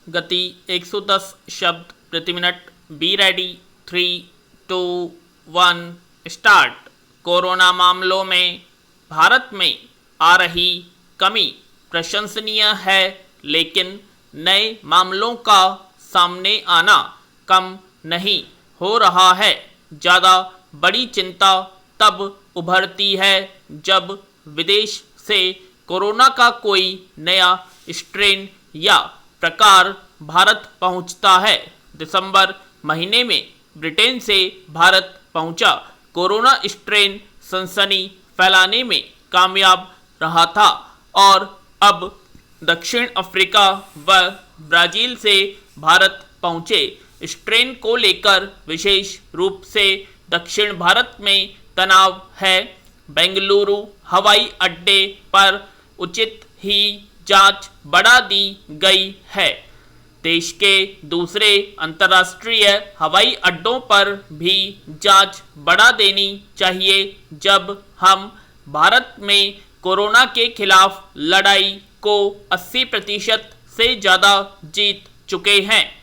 गति 110 शब्द प्रति minute. Be ready. 3, 2, 1 start. Corona मामलों में भारत में आ रही कमी प्रशंसनीय है, लेकिन नए मामलों का सामने आना कम नहीं हो रहा है। ज़्यादा बड़ी चिंता तब उभरती है जब विदेश से कोरोना का कोई नया स्ट्रेन या प्रकार भारत पहुंचता है। दिसंबर महीने में ब्रिटेन से भारत पहुंचा कोरोना स्ट्रेन सनसनी फैलाने में कामयाब रहा था और अब दक्षिण अफ्रीका व ब्राज़ील से भारत पहुंचे स्ट्रेन को लेकर विशेष रूप से दक्षिण भारत में तनाव है। बेंगलुरु हवाई अड्डे पर उचित ही जांच बढ़ा दी गई है। देश के दूसरे अंतर्राष्ट्रीय हवाई अड्डों पर भी जांच बढ़ा देनी चाहिए। जब हम भारत में कोरोना के खिलाफ लड़ाई को 80% से ज़्यादा जीत चुके हैं,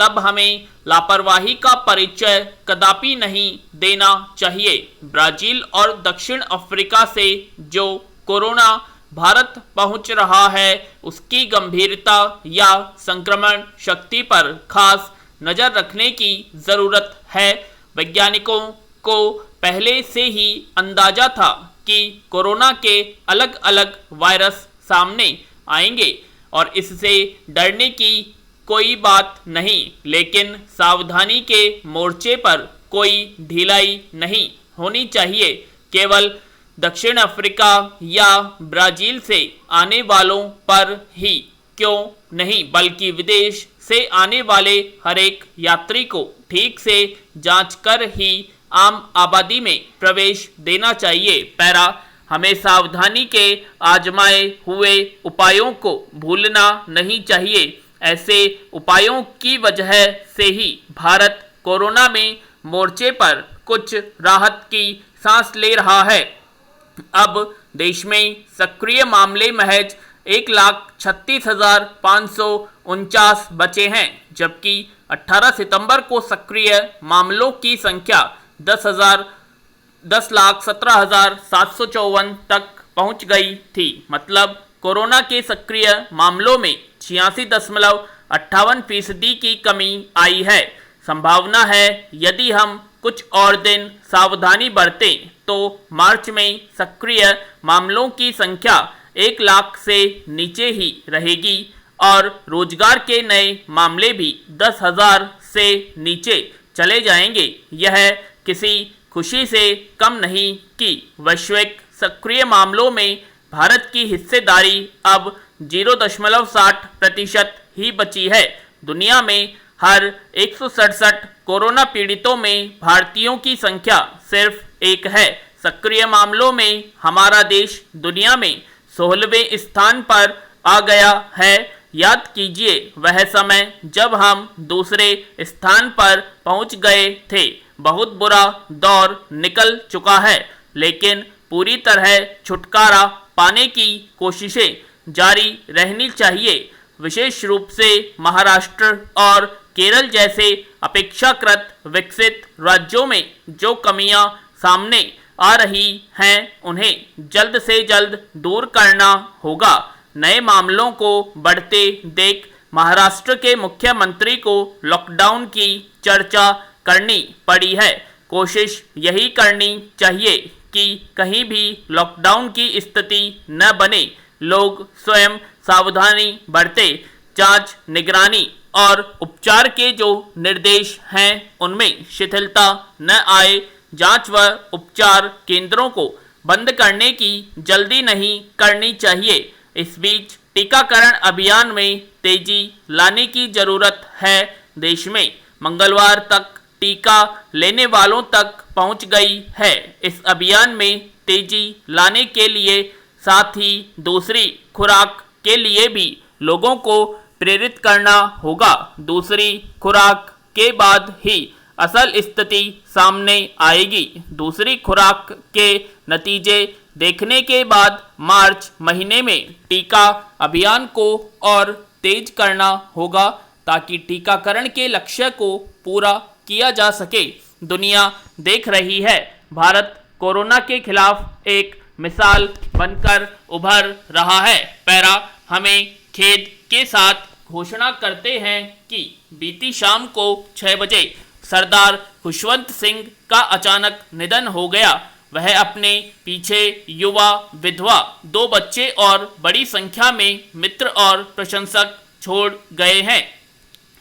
तब हमें लापरवाही का परिचय कदापि नहीं देना चाहिए। ब्राज़ील और दक्षिण अफ्रीका से जो कोरोना भारत पहुंच रहा है, उसकी गंभीरता या संक्रमण शक्ति पर खास नज़र रखने की ज़रूरत है। वैज्ञानिकों को पहले से ही अंदाजा था कि कोरोना के अलग अलग वायरस सामने आएंगे और इससे डरने की कोई बात नहीं, लेकिन सावधानी के मोर्चे पर कोई ढिलाई नहीं होनी चाहिए। केवल दक्षिण अफ्रीका या ब्राज़ील से आने वालों पर ही क्यों नहीं, बल्कि विदेश से आने वाले हर एक यात्री को ठीक से जांच कर ही आम आबादी में प्रवेश देना चाहिए। पैरा हमें सावधानी के आजमाए हुए उपायों को भूलना नहीं चाहिए। ऐसे उपायों की वजह से ही भारत कोरोना में मोर्चे पर कुछ राहत की सांस ले रहा है। अब देश में सक्रिय मामले महज 1,36,549 बचे हैं, जबकि 18 सितंबर को सक्रिय मामलों की संख्या 10,17,754 तक पहुंच गई थी। मतलब कोरोना के सक्रिय मामलों में 86.58% की कमी आई है। संभावना है यदि हम कुछ और दिन सावधानी बरतें तो मार्च में सक्रिय मामलों की संख्या 1 लाख से नीचे ही रहेगी और रोजगार के नए मामले भी 10,000 से नीचे चले जाएंगे। यह किसी खुशी से कम नहीं कि वैश्विक सक्रिय मामलों में भारत की हिस्सेदारी अब 0.60% ही बची है। दुनिया में हर 167 कोरोना पीड़ितों में भारतीयों की संख्या सिर्फ 1 है। सक्रिय मामलों में हमारा देश दुनिया में 16वें स्थान पर आ गया है। याद कीजिए वह समय जब हम दूसरे स्थान पर पहुंच गए थे। बहुत बुरा दौर निकल चुका है, लेकिन पूरी तरह छुटकारा पाने की कोशिशें जारी रहनी चाहिए। विशेष रूप से महाराष्ट्र और केरल जैसे अपेक्षाकृत विकसित राज्यों में जो कमियां सामने आ रही हैं, उन्हें जल्द से जल्द दूर करना होगा। नए मामलों को बढ़ते देख महाराष्ट्र के मुख्यमंत्री को लॉकडाउन की चर्चा करनी पड़ी है। कोशिश यही करनी चाहिए कि कहीं भी लॉकडाउन की स्थिति न बने। लोग स्वयं सावधानी बरते। जांच, निगरानी और उपचार के जो निर्देश हैं उनमें शिथिलता न आए। जांच व उपचार केंद्रों को बंद करने की जल्दी नहीं करनी चाहिए। इस बीच टीकाकरण अभियान में तेजी लाने की जरूरत है। देश में मंगलवार तक टीका लेने वालों तक पहुंच गई है। इस अभियान में तेजी लाने के लिए साथ ही दूसरी खुराक के लिए भी लोगों को प्रेरित करना होगा। दूसरी खुराक के बाद ही असल स्थिति सामने आएगी। दूसरी खुराक के नतीजे देखने के बाद मार्च महीने में टीका अभियान को और तेज करना होगा ताकि टीकाकरण के लक्ष्य को पूरा किया जा सके। दुनिया देख रही है, भारत कोरोना के खिलाफ एक मिसाल बनकर उभर रहा है। पैरा हमें खेद के साथ घोषणा करते हैं कि बीती शाम को 6 बजे सरदार खुशवंत सिंह का अचानक निधन हो गया। वह अपने पीछे युवा, विधवा, 2 बच्चे और बड़ी संख्या में मित्र और प्रशंसक छोड़ गए हैं।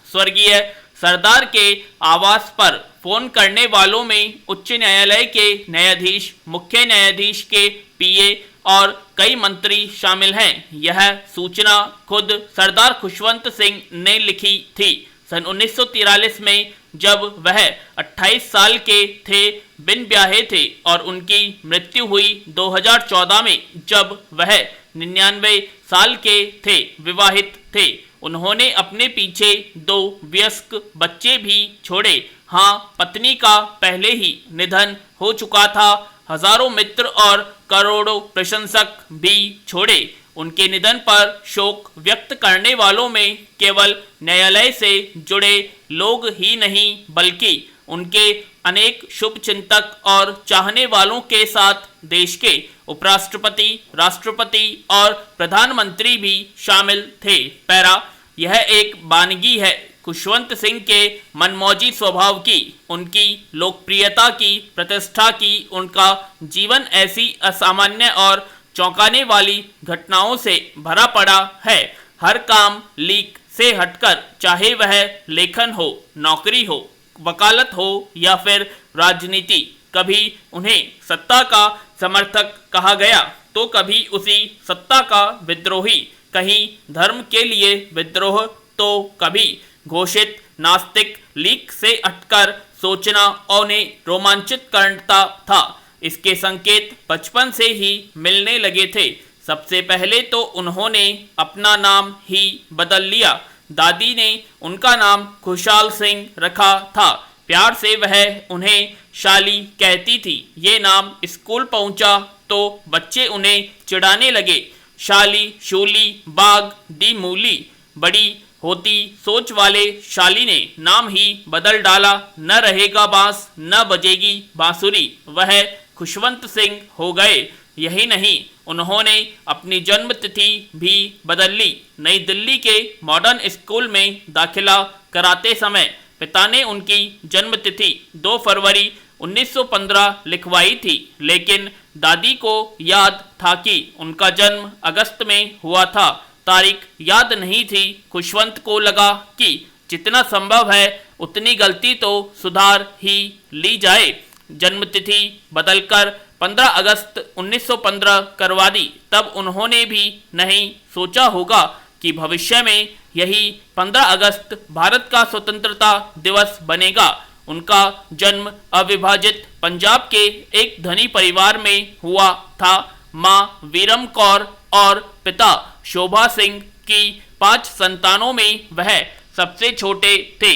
स्वर्गीय सरदार के आवास पर फोन करने वालों में उच्च न्यायालय के न्यायाधीश, मुख्य न्यायाधीश के पीए और कई मंत्री शामिल हैं। यह सूचना खुद सरदार खुशवंत सिंह ने लिखी थी। सन 1943 में जब वह 28 साल के थे, बिन ब्याहे थे और उनकी मृत्यु हुई 2014 में जब वह 99 साल के थे, विवाहित थे। उन्होंने अपने पीछे 2 वयस्क बच्चे भी छोड़े। हाँ, पत्नी का पहले ही निधन हो चुका था। हजारों मित्र और करोड़ों प्रशंसक भी छोड़े। उनके निधन पर शोक व्यक्त करने वालों में केवल न्यायालय से जुड़े लोग ही नहीं बल्कि उनके अनेक शुभचिंतक और चाहने वालों के साथ देश के उपराष्ट्रपति, राष्ट्रपति और प्रधानमंत्री भी शामिल थे। पैरा यह एक वानगी है खुशवंत सिंह के मनमौजी स्वभाव की, उनकी लोकप्रियता की, प्रतिष्ठा की। उनका जीवन ऐसी असामान्य और चौंकाने वाली घटनाओं से भरा पड़ा है। हर काम लीक से हटकर, चाहे वह लेखन हो, नौकरी हो, वकालत हो या फिर राजनीति। कभी उन्हें सत्ता का समर्थक कहा गया तो कभी उसी सत्ता का विद्रोही। कहीं धर्म के लिए विद्रोह तो कभी घोषित नास्तिक। लीक से हटकर सोचना उन्हें रोमांचित करता था। इसके संकेत बचपन से ही मिलने लगे थे। सबसे पहले तो उन्होंने अपना नाम ही बदल लिया। दादी ने उनका नाम खुशहाल सिंह रखा था। प्यार से वह उन्हें शाली कहती थी। ये नाम स्कूल पहुंचा तो बच्चे उन्हें चिढ़ाने लगे। शाली, शूली, बाग, दी मूली। बड़ी होती सोच वाले शाली ने नाम ही बदल डाला। न रहेगा बांस, न बजेगी बांसुरी। वह खुशवंत सिंह हो गए। यही नहीं, उन्होंने अपनी जन्म तिथि भी बदल ली। नई दिल्ली के मॉडर्न स्कूल में दाखिला कराते समय पिता ने उनकी जन्म तिथि 2 फरवरी 1915 लिखवाई थी, लेकिन दादी को याद था कि उनका जन्म अगस्त में हुआ था। तारीख याद नहीं थी। खुशवंत को लगा कि जितना संभव है उतनी गलती तो सुधार ही ली जाए। जन्मतिथि बदलकर 15 अगस्त 1915 करवा दी। तब उन्होंने भी नहीं सोचा होगा कि भविष्य में यही 15 अगस्त भारत का स्वतंत्रता दिवस बनेगा। उनका जन्म अविभाजित पंजाब के एक धनी परिवार में हुआ था। माँ वीरम कौर और पिता शोभा सिंह की 5 संतानों में वह सबसे छोटे थे।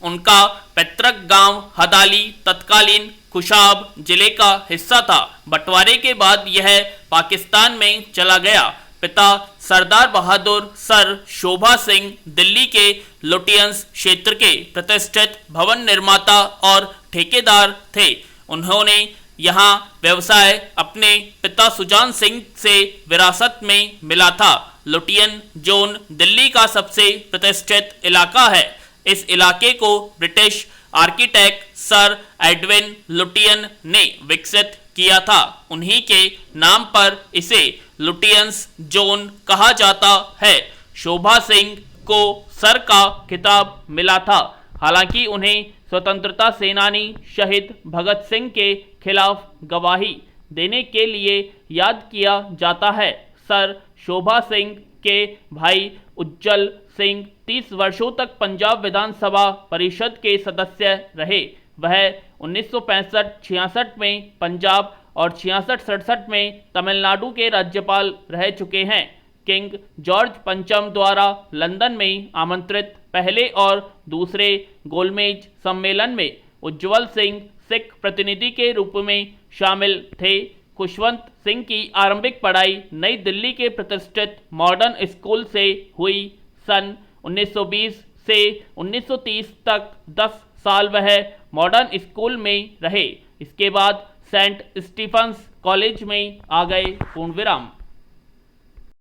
उनका पैतृक गांव हदाली तत्कालीन खुशाब जिले का हिस्सा था। बंटवारे के बाद यह पाकिस्तान में चला गया। पिता सरदार बहादुर सर शोभा सिंह दिल्ली के लुटियंस क्षेत्र के प्रतिष्ठित भवन निर्माता और ठेकेदार थे। उन्होंने यहाँ व्यवसाय अपने पिता सुजान सिंह से विरासत में मिला था। लुटियन जोन दिल्ली का सबसे प्रतिष्ठित इलाका है। इस इलाके को British architect Sir Edwin Lutyens ने विकसित किया था। उन्हीं के नाम पर इसे लुटियंस जोन कहा जाता है। शोभा सिंह को सर का खिताब मिला था। हालांकि उन्हें स्वतंत्रता सेनानी शहीद भगत सिंह के खिलाफ गवाही देने के लिए याद किया जाता है। सर शोभा सिंह के भाई उज्जवल सिंह 30 वर्षों तक पंजाब विधानसभा परिषद के सदस्य रहे। वह 1965-66 में पंजाब और 66-67 में तमिलनाडु के राज्यपाल रह चुके हैं। किंग जॉर्ज पंचम द्वारा लंदन में आमंत्रित पहले और दूसरे गोलमेज सम्मेलन में उज्जवल सिंह सिख प्रतिनिधि के रूप में शामिल थे। खुशवंत सिंह की आरंभिक पढ़ाई नई दिल्ली के प्रतिष्ठित मॉडर्न स्कूल से हुई सन 1920 से 1930 तक 10 साल वह मॉडर्न स्कूल में रहे। इसके बाद सेंट स्टीफंस कॉलेज में आ गए। पूर्ण विराम।